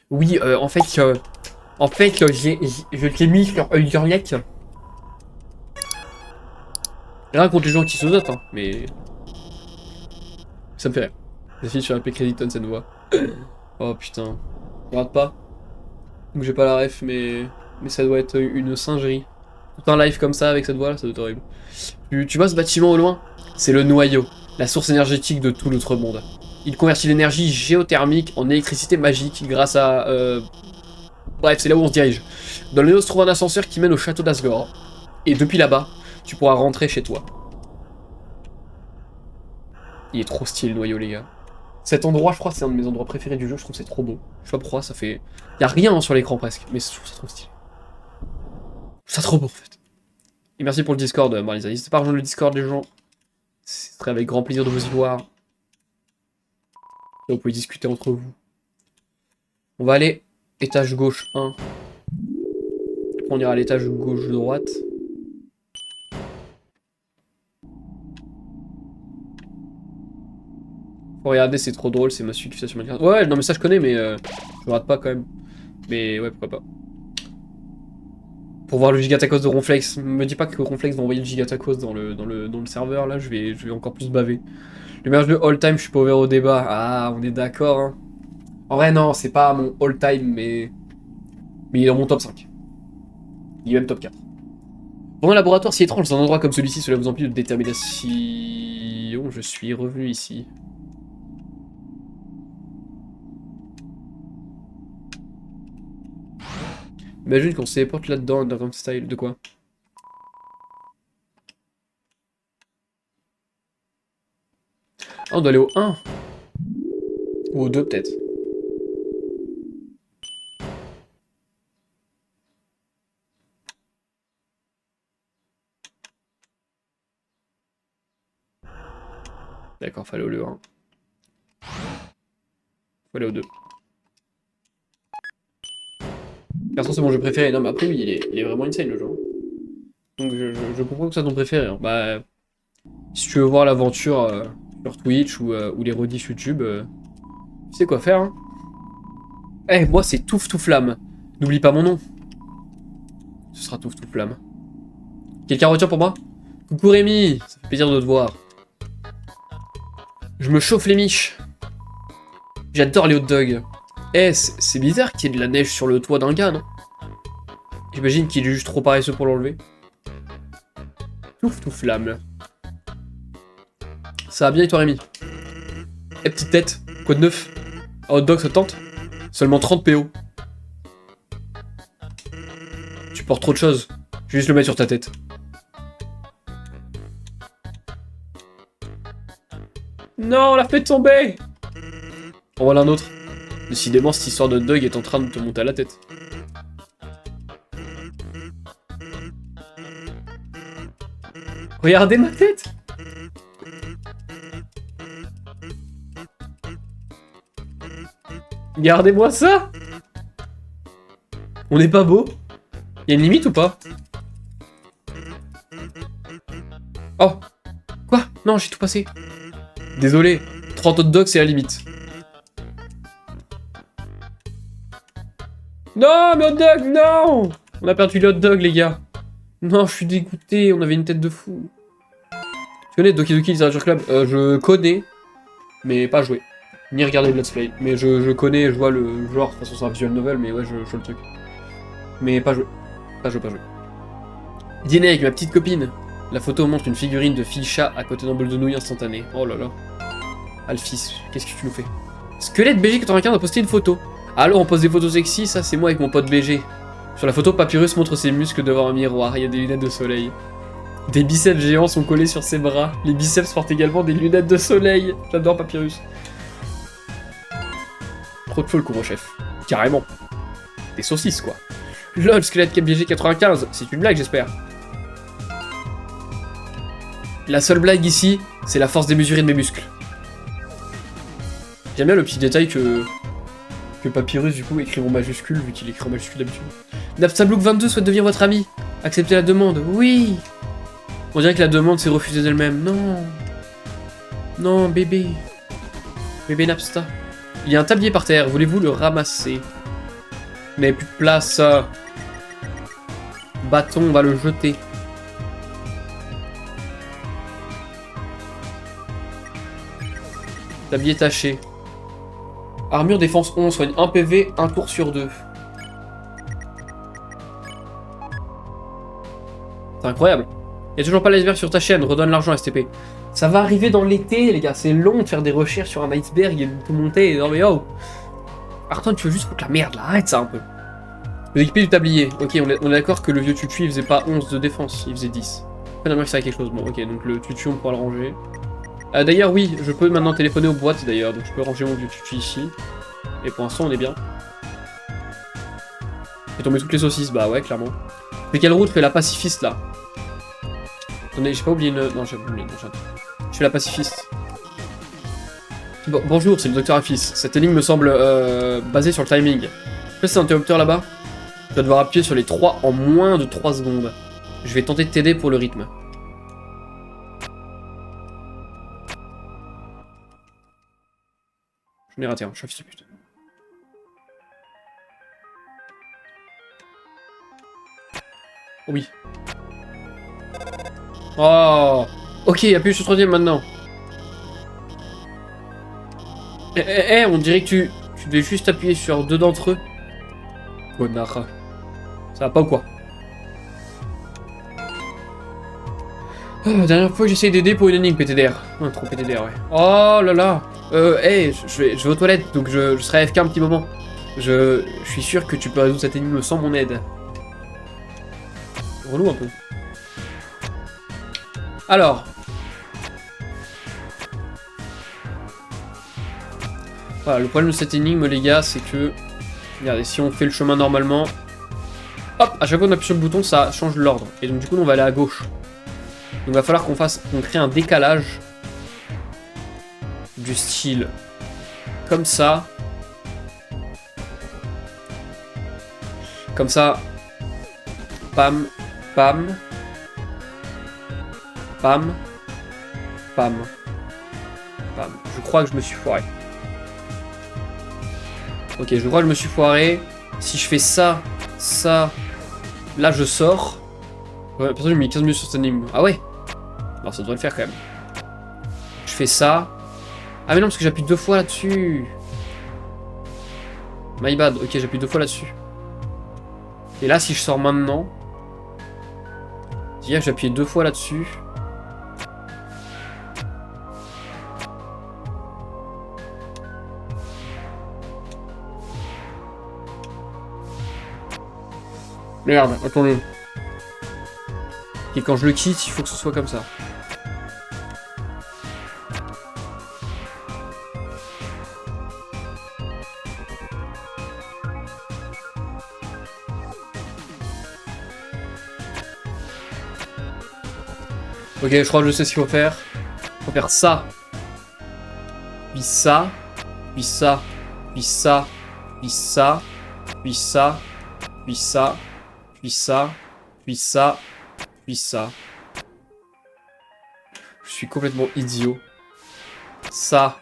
Oui, je t'ai mis sur Ulgerlek. Rien contre les gens qui se notent, hein, mais ça me fait rire. La fille sur un P Crediton, ça nous voit. Oh putain. On rate pas. Donc j'ai pas la ref, mais ça doit être une singerie. Tout un live comme ça avec cette voix là, ça doit être horrible. Tu vois ce bâtiment au loin? C'est le noyau, la source énergétique de tout notre monde. Il convertit l'énergie géothermique en électricité magique grâce à... Bref, c'est là où on se dirige. Dans le noyau se trouve un ascenseur qui mène au château d'Asgore. Et depuis là-bas, tu pourras rentrer chez toi. Il est trop stylé le noyau, les gars. Cet endroit, je crois, c'est un de mes endroits préférés du jeu. Je trouve que c'est trop beau. Je sais pas pourquoi, ça fait... Y a rien hein, sur l'écran presque, mais je trouve ça trop stylé. Je trouve ça trop beau, en fait. Et merci pour le Discord, Marlisa. N'hésitez pas à rejoindre le Discord, les gens. Ce serait avec grand plaisir de vous y voir. Là, vous pouvez discuter entre vous. On va aller étage gauche 1. Après, on ira à l'étage gauche droite. Faut regarder, c'est trop drôle, c'est Monsieur qui fait ça sur Minecraft. Ouais, non mais ça je connais, mais je rate pas quand même. Mais ouais, pourquoi pas. Pour voir le gigatacos de Ronflex. Me dis pas que Ronflex va envoyer le gigatacos dans le serveur, là, je vais encore plus baver. Le meilleur jeu all time, je suis pas ouvert au débat. Ah, on est d'accord, hein. En vrai, non, c'est pas mon all time, mais il est dans mon top 5. Il est même top 4. Pendant un laboratoire si étrange, dans un endroit comme celui-ci, cela vous emplit de détermination. Je suis revenu ici. Imagine qu'on se téléporte là-dedans, Underground Style, de quoi? Ah, on doit aller au 1. Ou au 2 peut-être. D'accord, fallait aller au 1. Faut aller au 2. Perso, c'est mon jeu préféré. Non, mais après, oui, il est vraiment insane le jeu. Donc, je comprends que c'est ton préféré. Hein. Bah, si tu veux voir l'aventure sur Twitch ou les rediffs YouTube, tu sais quoi faire. Hein. Eh, moi, c'est Touf Touflam. N'oublie pas mon nom. Ce sera Touf Touflam. Quelqu'un retient pour moi? Coucou Rémi, ça fait plaisir de te voir. Je me chauffe les miches. J'adore les hot dogs. Eh, c'est bizarre qu'il y ait de la neige sur le toit d'un gars, non? J'imagine qu'il est juste trop paresseux pour l'enlever. Touf Touflam. Ça va bien et toi Rémi? Eh petite tête, quoi de neuf? Un hot dog ça te tente? Seulement 30 PO. Tu portes trop de choses. Je vais juste le mettre sur ta tête. Non, on l'a fait tomber! En voilà un autre. Décidément, cette histoire de hot dog est en train de te monter à la tête. Regardez ma tête! Regardez-moi ça! On n'est pas beau? Y'a une limite ou pas? Oh! Quoi? Non, j'ai tout passé. Désolé, 30 hot dogs c'est la limite. Non, mais hot dog, non! On a perdu le hot dog, les gars. Non, je suis dégoûté, on avait une tête de fou. Tu connais Doki Doki Literature Club? Je connais, mais pas joué. Ni regarder le let's play. Mais je connais, je vois le genre, de toute façon c'est un visual novel, mais ouais, je vois le truc. Mais pas joué. Pas joué. Dîner avec ma petite copine. La photo montre une figurine de fille-chat à côté d'un bol de nouilles instantané. Oh là là. Alphys, qu'est-ce que tu nous fais? Squelette BG95 a posté une photo. Alors on pose des photos sexy, ça c'est moi avec mon pote BG. Sur la photo, Papyrus montre ses muscles devant un miroir, il y a des lunettes de soleil. Des biceps géants sont collés sur ses bras. Les biceps portent également des lunettes de soleil. J'adore Papyrus. Trop de feu le couvre-chef. Carrément. Des saucisses quoi. LOL, squelette BG95, c'est une blague j'espère. La seule blague ici, c'est la force démesurée de mes muscles. J'aime bien le petit détail que Papyrus, du coup, écrit en majuscule, vu qu'il écrit en majuscule d'habitude. Napstablook22 souhaite devenir votre ami. Acceptez la demande. Oui. On dirait que la demande s'est refusée d'elle-même. Non. Non, bébé. Bébé Napsta. Il y a un tablier par terre, voulez-vous le ramasser? Vous n'avez plus de place. Bâton, on va le jeter. Tablier taché. Armure défense 11, soigne 1 PV, 1 tour sur 2. C'est incroyable. Il n'y a toujours pas l'iceberg sur ta chaîne, redonne l'argent STP. Ça va arriver dans l'été, les gars, c'est long de faire des recherches sur un iceberg et de tout monter. Non mais oh. Arton, tu veux juste foutre la merde là, arrête ça un peu. Vous équipez du tablier. Ok, on est d'accord que le vieux tutu il faisait pas 11 de défense, il faisait 10. Après, que ça a quelque chose. Bon, ok, donc le tutu on pourra le ranger. D'ailleurs, oui, je peux maintenant téléphoner aux boîtes d'ailleurs, donc je peux ranger mon vieux tutu ici. Et pour l'instant, on est bien. J'ai tombé toutes les saucisses, bah ouais, clairement. Mais quelle route fait la pacifiste là? Attendez, j'ai pas oublié une. Non, j'ai oublié une. Je fais la pacifiste. Bon, bonjour, c'est le docteur Afis. Cette énigme me semble basée sur le timing. Fais cet interrupteur là-bas. Tu vas devoir appuyer sur les 3 en moins de 3 secondes. Je vais tenter de t'aider pour le rythme. Je l'ai raté, hein, je suis un fils de pute. Oh oui. Oh. Ok, appuie sur le troisième maintenant. On dirait que tu devais juste appuyer sur 2 d'entre eux. Connard. Ça va pas ou quoi? Dernière fois que j'essaye d'aider pour une énigme PTDR. Trop PTDR, ouais. Oh là là. Je vais aux toilettes, donc je serai AFK un petit moment. Je suis sûr que tu peux résoudre cette énigme sans mon aide. Relou un peu. Alors. Voilà, le problème de cette énigme, les gars, c'est que... Regardez, si on fait le chemin normalement... Hop, à chaque fois qu'on appuie sur le bouton, ça change l'ordre. Et donc du coup, on va aller à gauche. Donc il va falloir qu'on crée un décalage du style comme ça. Comme ça. Pam, pam. Pam. Pam. Pam. Je crois que je me suis foiré. Ok, je crois que je me suis foiré. Si je fais ça, ça... Là, je sors. Ouais, personne, j'ai mis 15 minutes sur cette énigme. Ah ouais? Alors ça devrait le faire quand même. Je fais ça. Ah mais non, parce que j'appuie 2 fois là-dessus. My bad. Ok, j'appuie 2 fois là-dessus. Et là, si je sors maintenant... J'ai appuyé 2 fois là-dessus. Merde, attendez. Et quand je le quitte, il faut que ce soit comme ça. Ok, je crois que je sais ce qu'il faut faire. Il faut faire ça. Puis ça. Puis ça. Puis ça. Puis ça. Puis ça. Puis ça. Puis ça. Puis ça. Puis ça. Je suis complètement idiot. Ça.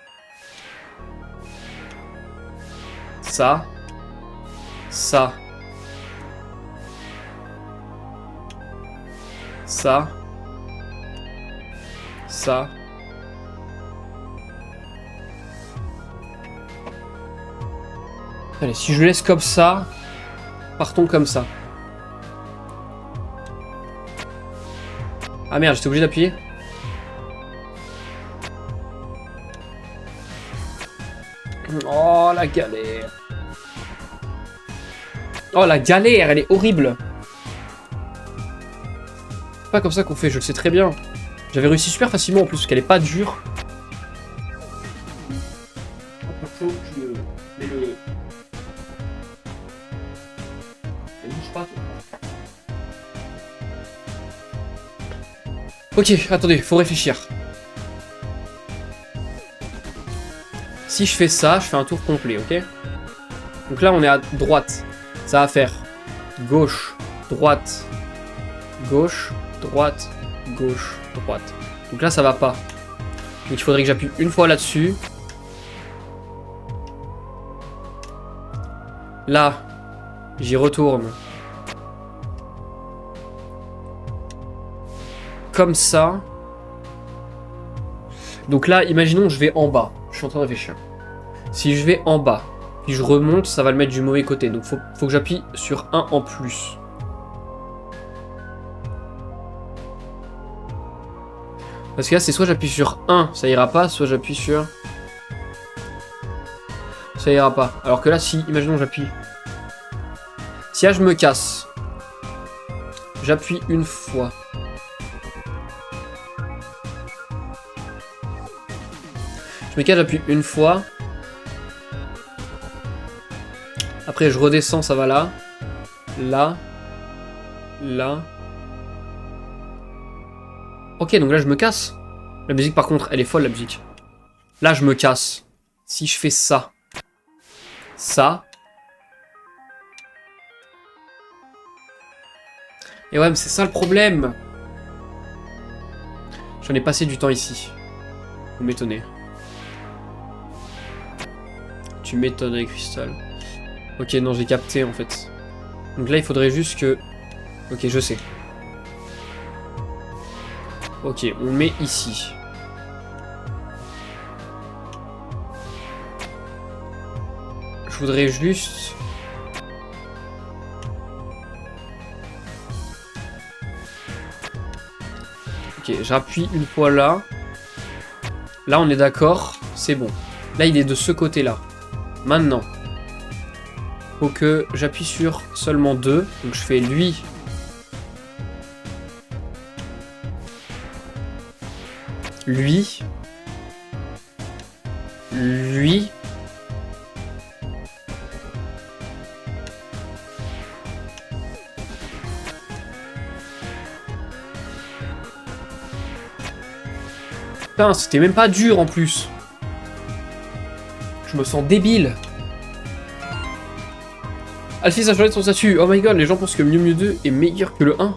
Ça. Ça. Ça. Ça. Allez, si je laisse comme ça, partons comme ça. Ah merde, j'étais obligé d'appuyer. Oh la galère. Oh la galère, elle est horrible. C'est pas comme ça qu'on fait, je le sais très bien. J'avais réussi super facilement en plus, parce qu'elle est pas dure. Ok, attendez, faut réfléchir. Si je fais ça, je fais un tour complet, ok? Donc là, on est à droite. Ça va faire gauche, droite, gauche, droite, gauche, droite. Donc là, ça va pas. Donc il faudrait que j'appuie une fois là-dessus. Là, j'y retourne. Comme ça. Donc là, imaginons je vais en bas. Je suis en train de réfléchir. Si je vais en bas, puis je remonte, ça va le mettre du mauvais côté. Donc faut que j'appuie sur 1 en plus. Parce que là, c'est soit j'appuie sur 1, ça ira pas, soit j'appuie sur... Ça ira pas. Alors que là, si, imaginons j'appuie. Si là, je me casse. J'appuie une fois. Je me casse, j'appuie une fois. Après, je redescends, ça va là. Là. Là. Ok, donc là, je me casse. La musique, par contre, elle est folle, la musique. Là, je me casse. Si je fais ça. Ça. Et ouais, mais c'est ça le problème. J'en ai passé du temps ici. Vous m'étonnez. Tu m'étonnes avec Crystal. Ok, non, j'ai capté, en fait. Donc là, il faudrait juste que... Ok, je sais. Ok, on met ici. Je voudrais juste... Ok, j'appuie une fois là. Là, on est d'accord. C'est bon. Là, il est de ce côté-là. Maintenant. Faut que j'appuie sur seulement 2. Donc, je fais lui... Lui. Lui. Putain, c'était même pas dur en plus. Je me sens débile. Alphys a changé son statut. Oh my god, les gens pensent que Mew Mew 2 est meilleur que le 1.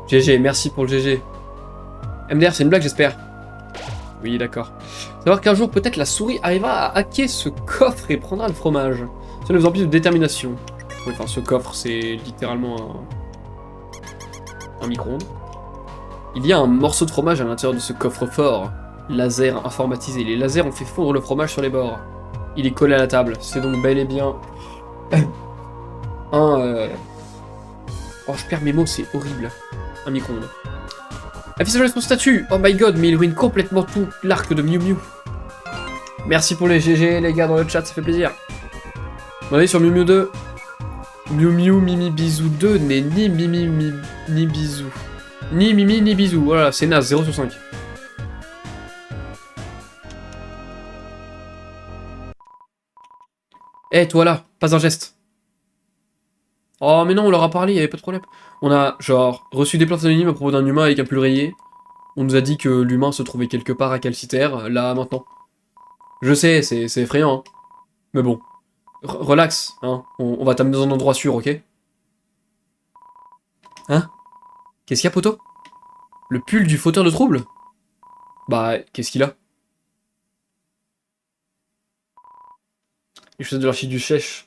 GG, merci pour le GG. MDR, c'est une blague, j'espère. Oui, d'accord. Savoir qu'un jour, peut-être la souris arrivera à hacker ce coffre et prendra le fromage. C'est une plus de détermination. Oui, enfin, ce coffre, c'est littéralement un micro-ondes. Il y a un morceau de fromage à l'intérieur de ce coffre-fort. Laser informatisé. Les lasers ont fait fondre le fromage sur les bords. Il est collé à la table. C'est donc bel et bien... Oh, je perds mes mots, c'est horrible. Un micro-ondes. Affichage son statut. Oh my god, mais il ruine complètement tout l'arc de Mew Mew. Merci pour les GG, les gars, dans le chat, ça fait plaisir. On est sur Mew Mew 2. Mew Mew Mimi Bisou 2 n'est ni Mimi ni Bisou. Ni Mimi ni Bisou. Voilà, c'est naze, 0 sur 5. Eh, toi là, pas un geste. Oh, mais non, on leur a parlé, il y avait pas de problème. On a, genre, reçu des plaintes anonymes à propos d'un humain avec un pull rayé. On nous a dit que l'humain se trouvait quelque part à Calciter, là, maintenant. Je sais, c'est effrayant, hein. Mais bon. Relax, hein. On va t'amener dans un endroit sûr, ok? Hein? Qu'est-ce qu'il y a, poto? Le pull du fauteur de troubles? Bah, qu'est-ce qu'il a? Les choses de l'archiduc sèche.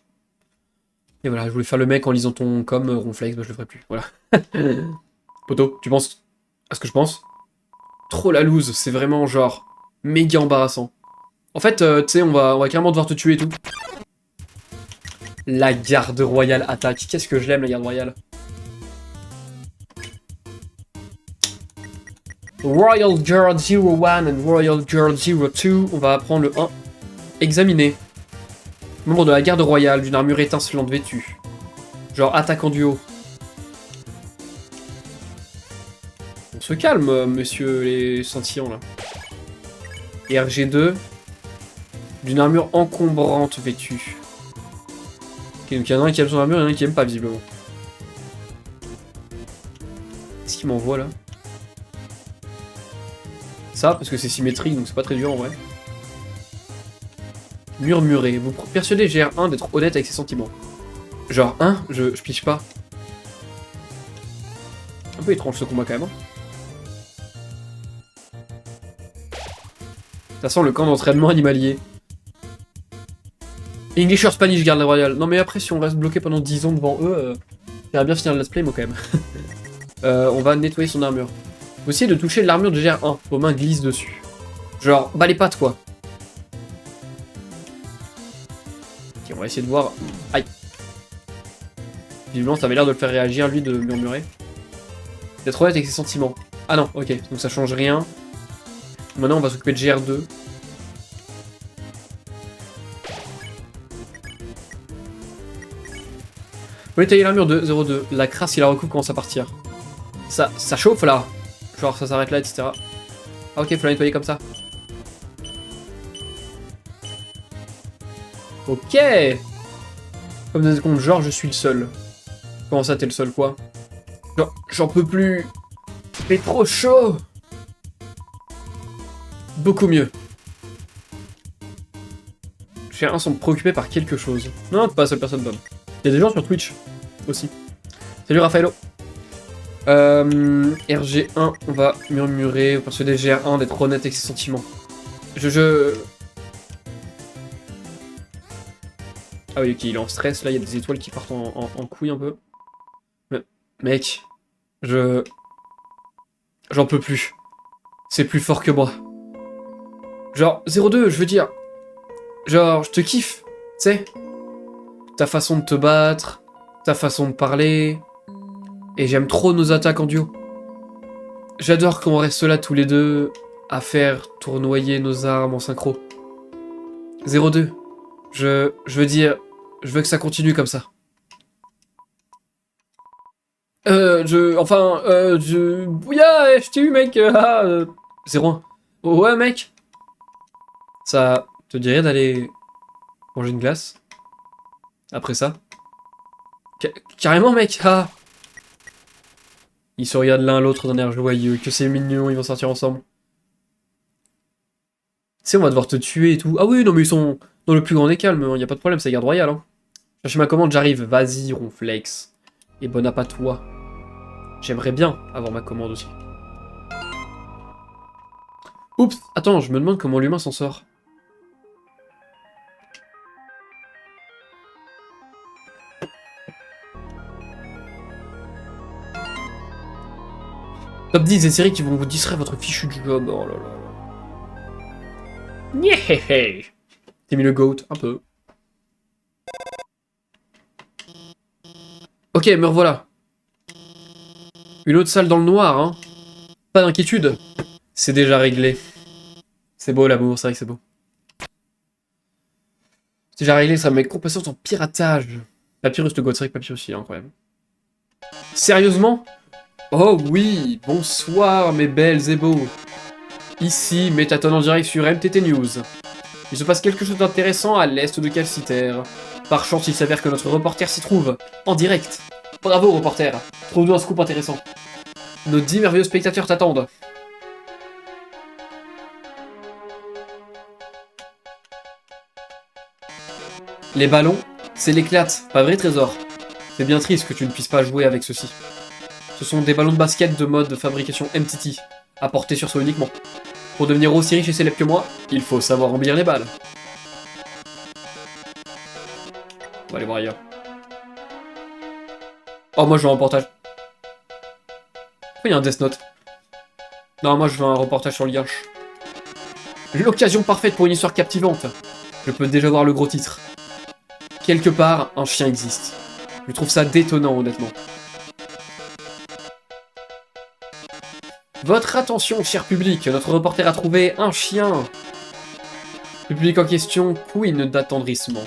Et voilà, je voulais faire le mec en lisant ton com, ronflex, bah je le ferai plus, voilà. Poto, tu penses à ce que je pense? Trop la loose, c'est vraiment genre méga embarrassant. En fait, tu sais, on va carrément devoir te tuer et tout. La garde royale attaque. Qu'est-ce que je l'aime, la garde royale. Royal Guard 01 and Royal Guard 02. On va apprendre le 1. Examiner. Membre de la garde royale d'une armure étincelante vêtue. Genre attaque en duo. On se calme, monsieur les scintillants là. Et RG2. D'une armure encombrante vêtue. Ok, donc il y en a un qui aime son armure et il y en a un qui aime pas visiblement. Qu'est-ce qu'il m'envoie là? Ça, parce que c'est symétrique donc c'est pas très dur en vrai. Murmurer. Vous persuadez GR1 d'être honnête avec ses sentiments. Genre, hein, je pige pas. Un peu étrange ce combat quand même. Ça sent le camp d'entraînement animalier. English or Spanish, garde royale. Non mais après, si on reste bloqué pendant 10 ans devant eux, j'aimerais bien finir le let's play, moi quand même. On va nettoyer son armure. Faut essayer de toucher l'armure de GR1. Vos mains glissent dessus. Genre, bas les pattes quoi. Ok, on va essayer de voir. Aïe. Visiblement, ça avait l'air de le faire réagir, lui, de murmurer. D'être honnête avec ses sentiments. Ah non, ok, donc ça change rien. Maintenant, on va s'occuper de GR2. On va étayer l'armure de 0,2. La crasse, il la recouvre, commence à partir. Ça chauffe là. Genre, ça s'arrête là, etc. Ah ok, faut la nettoyer comme ça. Ok. Comme dans un compte, genre, je suis le seul. Comment ça, t'es le seul quoi? Genre, j'en peux plus. C'est trop chaud. Beaucoup mieux. J'ai un sont préoccupés par quelque chose. Non, t'es pas la seule personne, Bob. Il y a des gens sur Twitch aussi. Salut Raffaello. RG1, on va murmurer, persuader GR1 d'être honnête avec ses sentiments. Ah oui, ok, il est en stress, là, il y a des étoiles qui partent en couille un peu. Mais, mec, j'en peux plus. C'est plus fort que moi. Genre, 0,2, je veux dire... Genre, je te kiffe, tu sais. Ta façon de te battre, ta façon de parler... Et j'aime trop nos attaques en duo. J'adore qu'on reste là tous les deux à faire tournoyer nos armes en synchro. 0-2. Je veux dire, je veux que ça continue comme ça. Bouya, je t'ai eu mec, 0-1. Ouais mec. Ça te dirait d'aller manger une glace? Après ça? Carrément mec, ah. Ils se regardent l'un l'autre d'un air joyeux, que c'est mignon, ils vont sortir ensemble. Tu sais, on va devoir te tuer et tout. Ah oui, non mais ils sont dans le plus grand des calmes, hein, y a pas de problème, c'est garde royale. Hein. Cherchez ma commande, j'arrive. Vas-y, Ronflex. Et bon app à toi. J'aimerais bien avoir ma commande aussi. Oups, attends, je me demande comment l'humain s'en sort. Top 10 des séries qui vont vous distraire votre fichu de job. Oh là là. Nyéhéhé. T'as mis le goat, un peu. Ok, me revoilà. Une autre salle dans le noir, hein. Pas d'inquiétude. C'est déjà réglé. C'est beau l'amour, c'est vrai que c'est beau. C'est déjà réglé, ça met compétence en piratage. Papyrus de goat, c'est vrai que Papyrus aussi, hein, quand même. Sérieusement? Oh oui, bonsoir mes belles et beaux. Ici, Métaton en direct sur MTT News. Il se passe quelque chose d'intéressant à l'est de Calciter. Par chance, il s'avère que notre reporter s'y trouve, en direct. Bravo, reporter. Trouve-nous un scoop intéressant. Nos 10 merveilleux spectateurs t'attendent. Les ballons, c'est l'éclate, pas vrai trésor. C'est bien triste que tu ne puisses pas jouer avec ceux-ci. Ce sont des ballons de basket de mode de fabrication MTT, à porter sur soi uniquement. Pour devenir aussi riche et célèbre que moi, il faut savoir embellir les balles. On va aller voir ailleurs. Oh, moi je veux un reportage. Pourquoi il y a un Death Note? Non, moi je veux un reportage sur l'IH. L'occasion parfaite pour une histoire captivante. Je peux déjà voir le gros titre. Quelque part, un chien existe. Je trouve ça détonnant, honnêtement. Votre attention, cher public, notre reporter a trouvé un chien. Le public en question, queen d'attendrissement.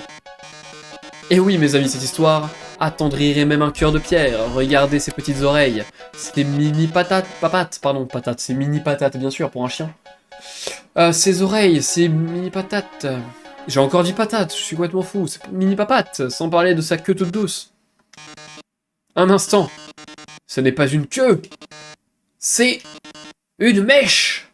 Et oui, mes amis, cette histoire attendrirait même un cœur de pierre. Regardez ces petites oreilles. C'est mini patates, patates, c'est mini patates, bien sûr, pour un chien. Ces oreilles, c'est mini patates. J'ai encore dit patate, je suis complètement fou. C'est mini papate, sans parler de sa queue toute douce. Un instant. Ce n'est pas une queue. C'est une mèche.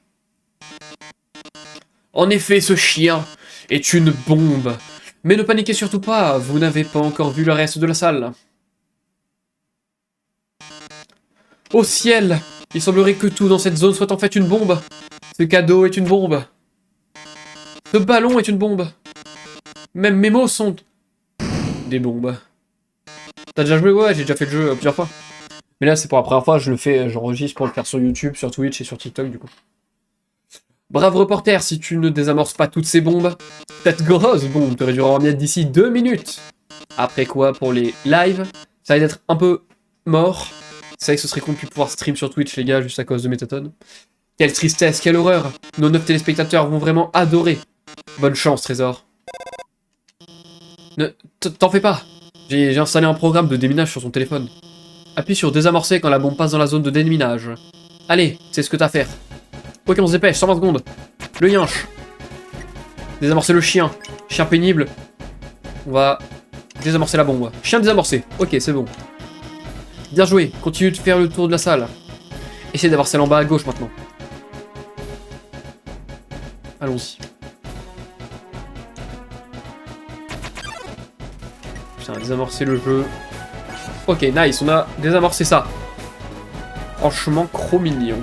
En effet, ce chien est une bombe. Mais ne paniquez surtout pas, vous n'avez pas encore vu le reste de la salle. Au ciel, il semblerait que tout dans cette zone soit en fait une bombe. Ce cadeau est une bombe. Ce ballon est une bombe. Même mes mots sont Des bombes. T'as déjà joué? Ouais, j'ai déjà fait le jeu plusieurs fois. Mais là, c'est pour la première fois, je le fais, j'enregistre pour le faire sur YouTube, sur Twitch et sur TikTok, du coup. Brave reporter, si tu ne désamorces pas toutes ces bombes, cette grosse bombe te réduira en miettes d'ici 2 minutes. Après quoi, pour les lives, ça va être un peu mort. C'est vrai que ce serait con de plus pouvoir stream sur Twitch, les gars, juste à cause de Métatone. Quelle tristesse, quelle horreur. Nos 9 téléspectateurs vont vraiment adorer. Bonne chance, Trésor. T'en fais pas. J'ai installé un programme de déminage sur son téléphone. Appuie sur désamorcer quand la bombe passe dans la zone de déminage. Allez, c'est ce que t'as à faire. Ok, on se dépêche, 120 secondes. Le yinche. Désamorcer le chien. Chien pénible. On va désamorcer la bombe. Chien désamorcé. Ok, c'est bon. Bien joué. Continue de faire le tour de la salle. Essaye d'avoir celle en bas à gauche maintenant. Allons-y. Putain, désamorcer le jeu. Ok, nice, on a désamorcé ça. Franchement, trop mignon.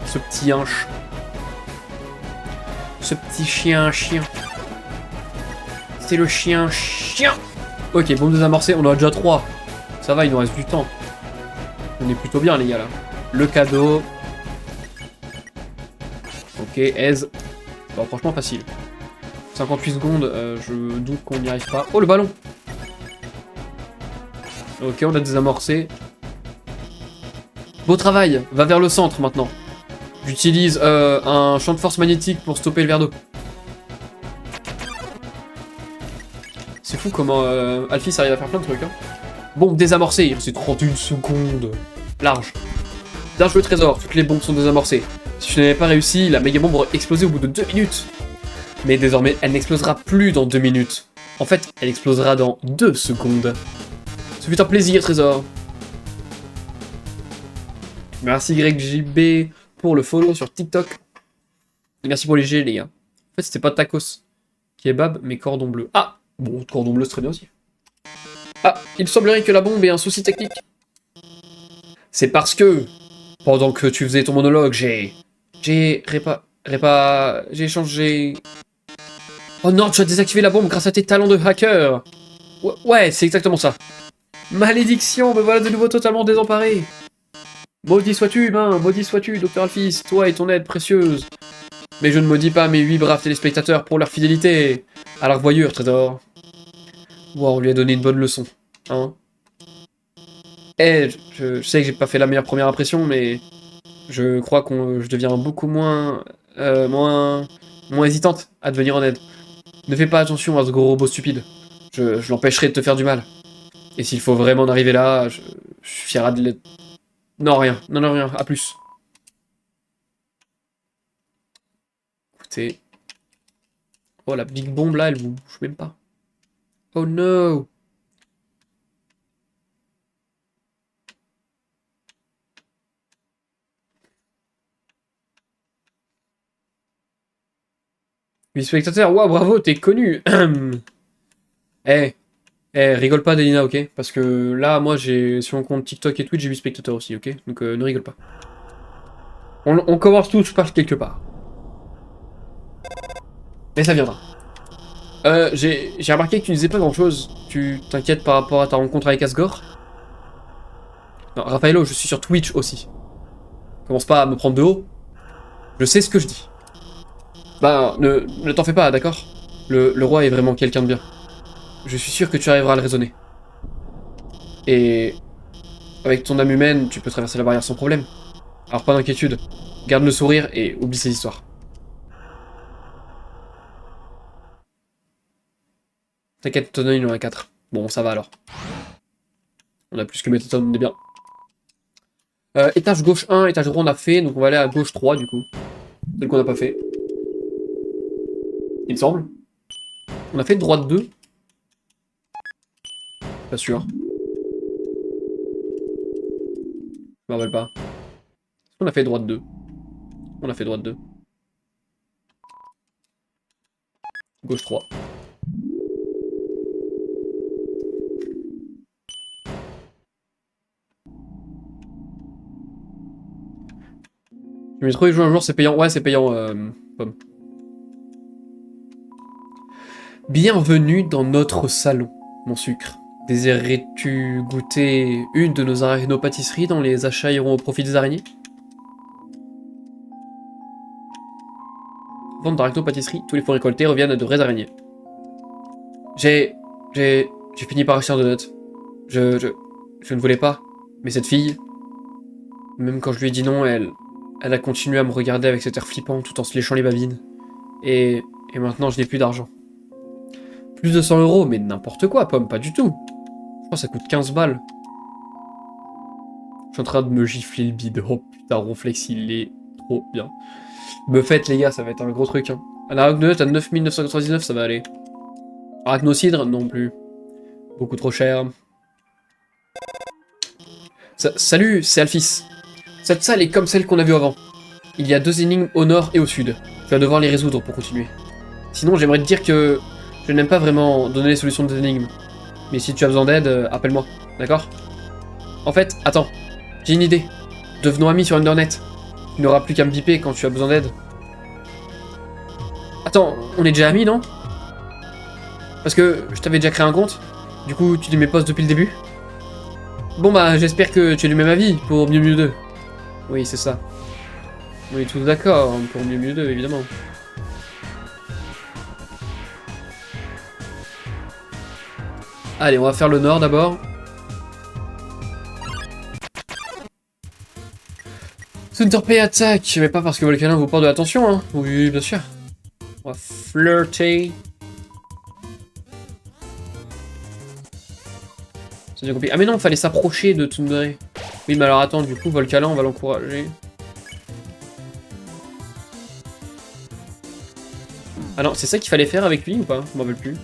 Ce petit hinche. Ce petit chien. C'est le chien. Ok, bon désamorcé, on en a déjà 3. Ça va, il nous reste du temps. On est plutôt bien, les gars, là. Le cadeau. Ok, aise. Bon, franchement, facile. 58 secondes, je doute qu'on n'y arrive pas. Oh, le ballon! Ok, on a désamorcé. Beau travail, va vers le centre maintenant. J'utilise un champ de force magnétique pour stopper le verre d'eau. C'est fou comment Alphys arrive à faire plein de trucs. Hein. Bombe désamorcée, c'est 31 secondes. Large. Bien joué Trésor, toutes les bombes sont désamorcées. Si je n'avais pas réussi, la méga bombe aurait explosé au bout de 2 minutes. Mais désormais, elle n'explosera plus dans 2 minutes. En fait, elle explosera dans 2 secondes. Ce fut un plaisir, Trésor. Merci GregJB pour le follow sur TikTok. Et merci pour les G, les gars. En fait, c'était pas tacos kebab, mais cordon bleu. Ah! Bon, cordon bleu, c'est très bien aussi. Ah, il semblerait que la bombe ait un souci technique. C'est parce que, pendant que tu faisais ton monologue, j'ai changé... Oh non, tu as désactivé la bombe grâce à tes talents de hacker. Ouais, c'est exactement ça. Malédiction, me voilà de nouveau totalement désemparé. Maudit sois-tu, humain, maudit sois-tu, Dr. Alphys, toi et ton aide précieuse. Mais je ne maudis pas mes 8 braves téléspectateurs pour leur fidélité. À la revoyure, Trésor. Wow, on lui a donné une bonne leçon. Hein. Je sais que j'ai pas fait la meilleure première impression, mais je crois que je deviens beaucoup moins hésitante à te venir en aide. Ne fais pas attention à ce gros robot stupide. Je l'empêcherai de te faire du mal. Et s'il faut vraiment en arriver là, je suffirai de le... Non, rien. Non, rien. À plus. Écoutez... Oh, la big bombe, là, elle vous bouge même pas. Oh no! Les spectateurs, waouh, bravo, t'es connu! Eh, rigole pas, Delina, ok? Parce que là, moi, sur mon compte TikTok et Twitch, j'ai 8 spectateurs aussi, ok? Donc ne rigole pas. On commence tous par quelque part. Mais ça viendra. J'ai remarqué que tu ne disais pas grand chose. Tu t'inquiètes par rapport à ta rencontre avec Asgore? Non, Raffaello, je suis sur Twitch aussi. Commence pas à me prendre de haut. Je sais ce que je dis. Bah, ne t'en fais pas, d'accord? Le roi est vraiment quelqu'un de bien. Je suis sûr que tu arriveras à le raisonner. Et avec ton âme humaine, tu peux traverser la barrière sans problème. Alors pas d'inquiétude. Garde le sourire et oublie ces histoires. T'inquiète, ton il en a 4. Bon, ça va alors. On a plus que Métatone, on est bien. Étage gauche 1, étage droit on a fait, donc on va aller à gauche 3 du coup. Celle qu'on n'a pas fait. Il me semble. On a fait droite 2. Pas sûr. Je me rappelle pas. Est-ce qu'on a fait droite 2? On a fait droite 2. Gauche 3. Je vais trop y jouer un jour, c'est payant. Ouais, c'est payant, Pomme. Bienvenue dans notre salon. mon sucre. Désirerais-tu goûter une de nos arachno-pâtisseries dont les achats iront au profit des araignées? Vente d'arachno-pâtisserie, tous les fonds récoltés reviennent à de vraies araignées. J'ai fini par acheter un donut. Je ne voulais pas, mais cette fille, même quand je lui ai dit non, elle a continué à me regarder avec cet air flippant tout en se léchant les babines. Et maintenant, je n'ai plus d'argent. Plus de 100 €, mais n'importe quoi, Pomme, pas du tout. Je pense que ça coûte 15 balles. Je suis en train de me gifler le bide. Oh putain, Ronflex, il est trop bien. Me faites, les gars, ça va être un gros truc. Hein. Un arachnodote à 9999, ça va aller. Arachnocidre, non plus. Beaucoup trop cher. Salut, c'est Alphys. Cette salle est comme celle qu'on a vue avant. Il y a 2 énigmes au nord et au sud. Tu vas devoir les résoudre pour continuer. Sinon, j'aimerais te dire que je n'aime pas vraiment donner les solutions des énigmes. Mais si tu as besoin d'aide, appelle-moi, d'accord? En fait, attends, j'ai une idée. Devenons amis sur Internet. Tu n'auras plus qu'à me biper quand tu as besoin d'aide. Attends, on est déjà amis, non? Parce que je t'avais déjà créé un compte. Du coup, tu lis mes posts depuis le début. Bon bah, j'espère que tu es du même avis pour Miu Miu 2. Oui, c'est ça. On est tous d'accord pour Miu Miu 2, évidemment. Allez, on va faire le nord d'abord. Centerplay attaque, mais pas parce que Volcanin vous porte de l'attention, hein. Oui, bien sûr. On va flirter. Ça devient compliqué. Ah mais non, fallait s'approcher de Tsundere. Oui, mais alors attends, du coup, Volcanin, on va l'encourager. Ah non, c'est ça qu'il fallait faire avec lui ou pas? Je m'en rappelle plus.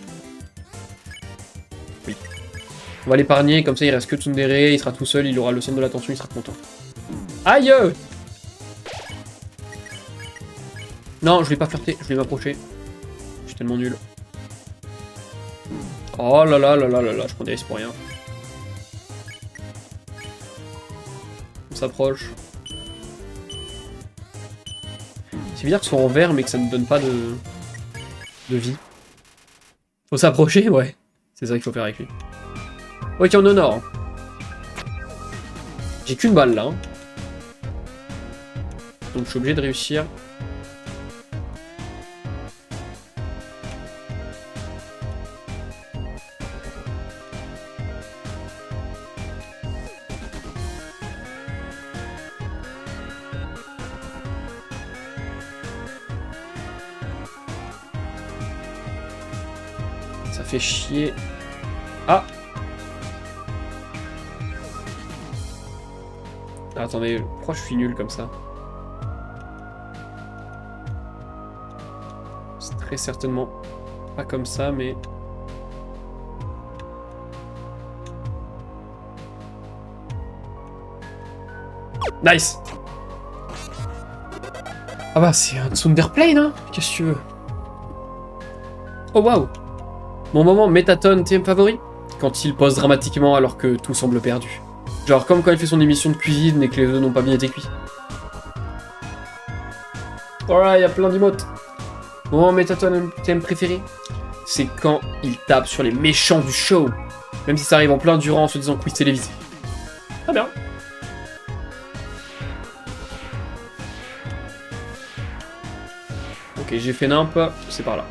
Oui. On va l'épargner, comme ça il reste que Tsundere, il sera tout seul, il aura le centre de l'attention, il sera content. Aïe! Non, je vais pas flirter, je vais m'approcher. Je suis tellement nul. Oh là là là là là là, je prends des risques pour rien. On s'approche. C'est bizarre que ce soit en vert mais que ça ne donne pas de vie. Faut s'approcher, ouais. C'est ça qu'il faut faire avec lui. Ok, on honore. J'ai qu'une balle là. Donc je suis obligé de réussir. Ça fait chier. Ah! Ah, attendez, pourquoi je suis nul comme ça? C'est très certainement pas comme ça, mais... Nice! Ah bah, c'est un Thunderplane, hein? Qu'est-ce que tu veux? Oh, waouh! Mon moment Métatone TM favori? Quand il pose dramatiquement alors que tout semble perdu. Genre comme quand il fait son émission de cuisine et que les œufs n'ont pas bien été cuits. Alright, il y a plein d'emotes. Mon moment Métatone TM préféré? C'est quand il tape sur les méchants du show. Même si ça arrive en plein durant en se disant quiz télévisé. Très bien. Ok, j'ai fait nimp, c'est par là.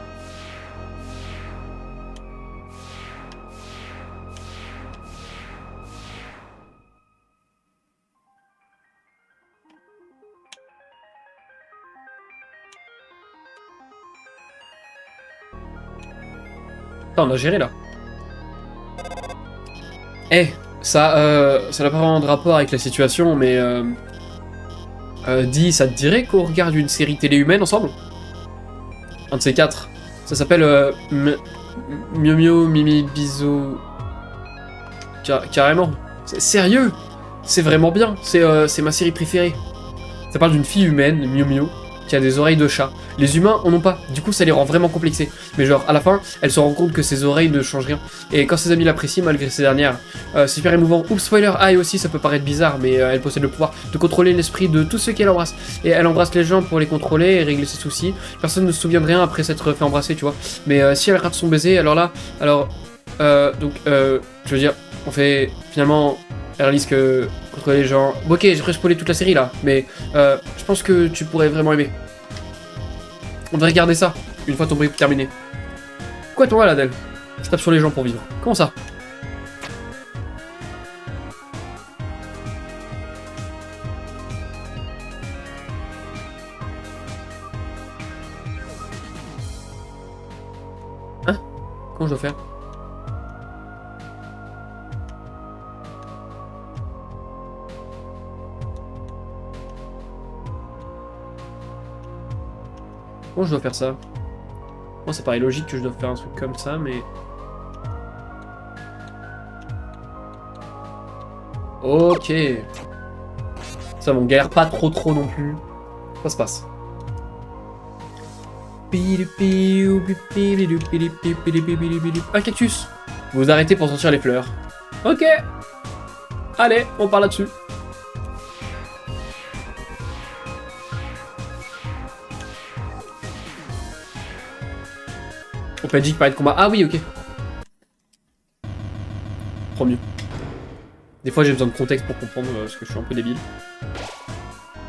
Attends, on a géré là. Eh, ça n'a pas vraiment de rapport avec la situation, mais dis, ça te dirait qu'on regarde une série télé humaine ensemble? Un de ces quatre. Ça s'appelle Miu Miu Mimi Bisou. Carrément. Sérieux? C'est vraiment bien. C'est ma série préférée. Ça parle d'une fille humaine, Miu Miu, qui a des oreilles de chat. Les humains en ont pas, du coup ça les rend vraiment complexés. Mais genre, à la fin, elle se rend compte que ses oreilles ne changent rien. Et quand ses amis l'apprécient malgré ces dernières, c'est super émouvant. Oups, spoiler, elle aussi ça peut paraître bizarre, mais elle possède le pouvoir de contrôler l'esprit de tous ceux qu'elle embrasse. Et elle embrasse les gens pour les contrôler et régler ses soucis. Personne ne se souvient de rien après s'être fait embrasser, tu vois. Mais si elle rate son baiser, alors là, Je veux dire, on fait finalement un risque contre les gens. Bon, ok, j'ai presque spoilé toute la série là, mais je pense que tu pourrais vraiment aimer. On devrait regarder ça, une fois ton brief terminé. Quoi ton mal, Adèle? Je tape sur les gens pour vivre. Comment ça? Hein? Comment je dois faire? Comment je dois faire ça? Moi, ça paraît logique que je dois faire un truc comme ça, mais... Ok. Ça, on galère pas trop non plus. Ça se passe. Un cactus. Vous vous arrêtez pour sentir les fleurs. Ok. Allez, on part là-dessus. On peut dire qu'il parlait de combat. Ah oui, ok. Trop mieux. Des fois, j'ai besoin de contexte pour comprendre parce que je suis un peu débile.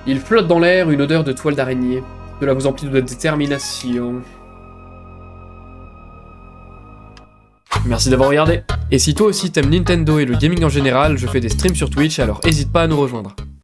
Il flotte dans l'air une odeur de toile d'araignée. Cela vous emplit de détermination. Merci d'avoir regardé. Et si toi aussi t'aimes Nintendo et le gaming en général, je fais des streams sur Twitch, alors n'hésite pas à nous rejoindre.